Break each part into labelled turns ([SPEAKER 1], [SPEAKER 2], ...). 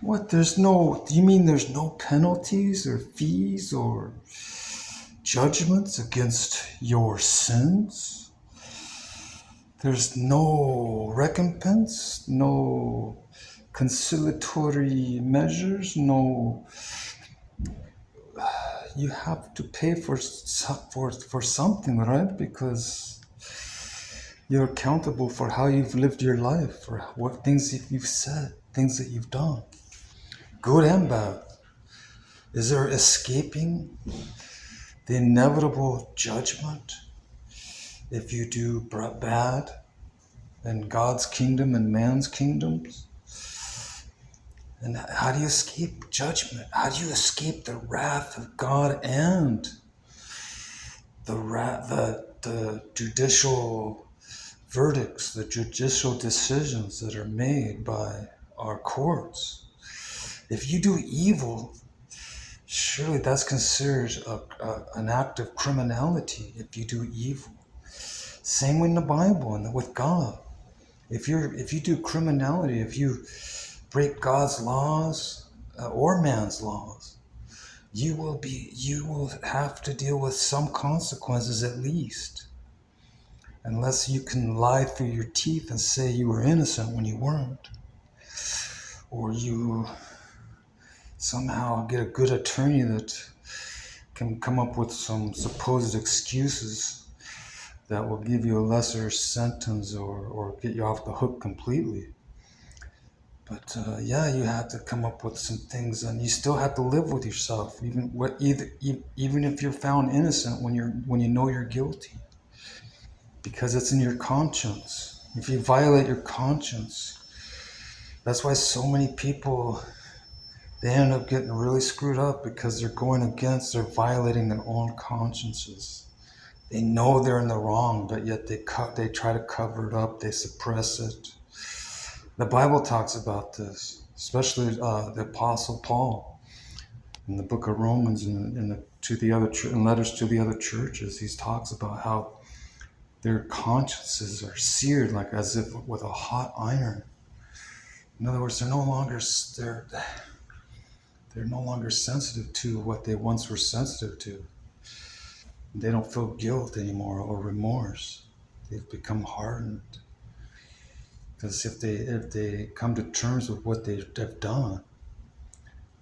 [SPEAKER 1] What? Do you mean there's no penalties or fees or judgments against your sins? There's no recompense, no conciliatory measures, no. You have to pay for something, right? Because you're accountable for how you've lived your life, for what things that you've said, things that you've done, good and bad. Is there escaping the inevitable judgment if you do bad in God's kingdom and man's kingdoms? And how do you escape judgment? How do you escape the wrath of God and the judicial verdicts, the judicial decisions that are made by our courts? If you do evil, surely that's considered an act of criminality. If you do evil, same in the Bible and with God. If you do criminality, if you break God's laws or man's laws, you will have to deal with some consequences at least, unless you can lie through your teeth and say you were innocent when you weren't, or you somehow get a good attorney that can come up with some supposed excuses that will give you a lesser sentence or get you off the hook completely. But yeah, you have to come up with some things, and you still have to live with yourself, even if you're found innocent when you know you're guilty, because it's in your conscience. If you violate your conscience, that's why so many people, they end up getting really screwed up, because they're violating their own consciences. They know they're in the wrong, but yet they try to cover it up. They suppress it. The Bible talks about this, especially the Apostle Paul in the Book of Romans and in letters to the other churches. He talks about how their consciences are seared, like as if with a hot iron. In other words, they're no longer sensitive to what they once were sensitive to. They don't feel guilt anymore or remorse. They've become hardened. Because if they come to terms with what they've done,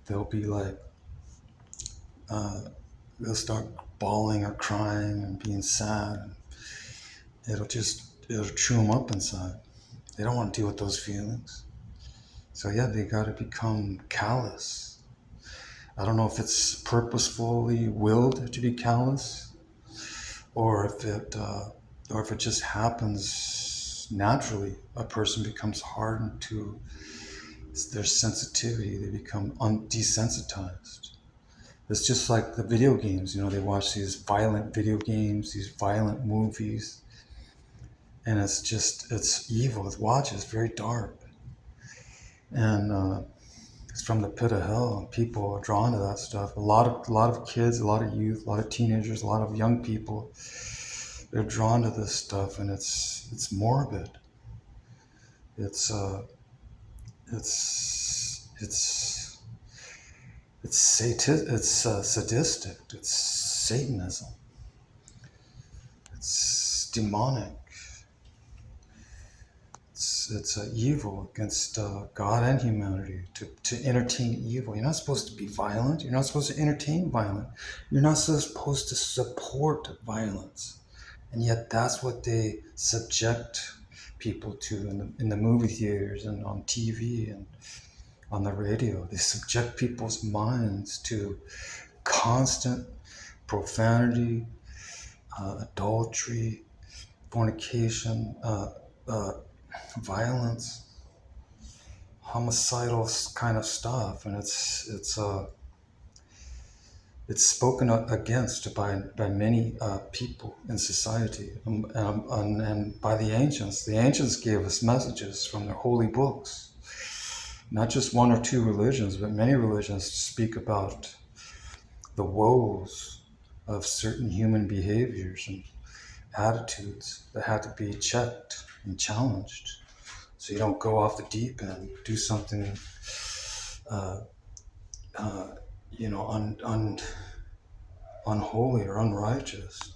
[SPEAKER 1] they'll be like, they'll start bawling or crying and being sad. It'll chew them up inside. They don't want to deal with those feelings. So yeah, they got to become callous. I don't know if it's purposefully willed to be callous, or if it just happens naturally. A person becomes hardened to their sensitivity. They become desensitized. It's just like the video games. They watch these violent video games, these violent movies, and it's evil. It's very dark, and it's from the pit of hell. And people are drawn to that stuff. A lot of kids, a lot of youth, a lot of teenagers, a lot of young people, they're drawn to this stuff, and it's morbid. It's it's it's sadistic. It's Satanism. It's demonic. It's evil against God and humanity to entertain evil. You're not supposed to be violent. You're not supposed to entertain violence. You're not supposed to support violence. And yet that's what they subject people to in the movie theaters and on TV and on the radio. They subject people's minds to constant profanity, adultery, fornication, violence, homicidal kind of stuff, and it's spoken against by many people in society, and by the ancients. The ancients gave us messages from their holy books. Not just one or two religions, but many religions speak about the woes of certain human behaviors and attitudes that had to be checked and challenged, so you don't go off the deep end, do something uh, you know, unholy or unrighteous.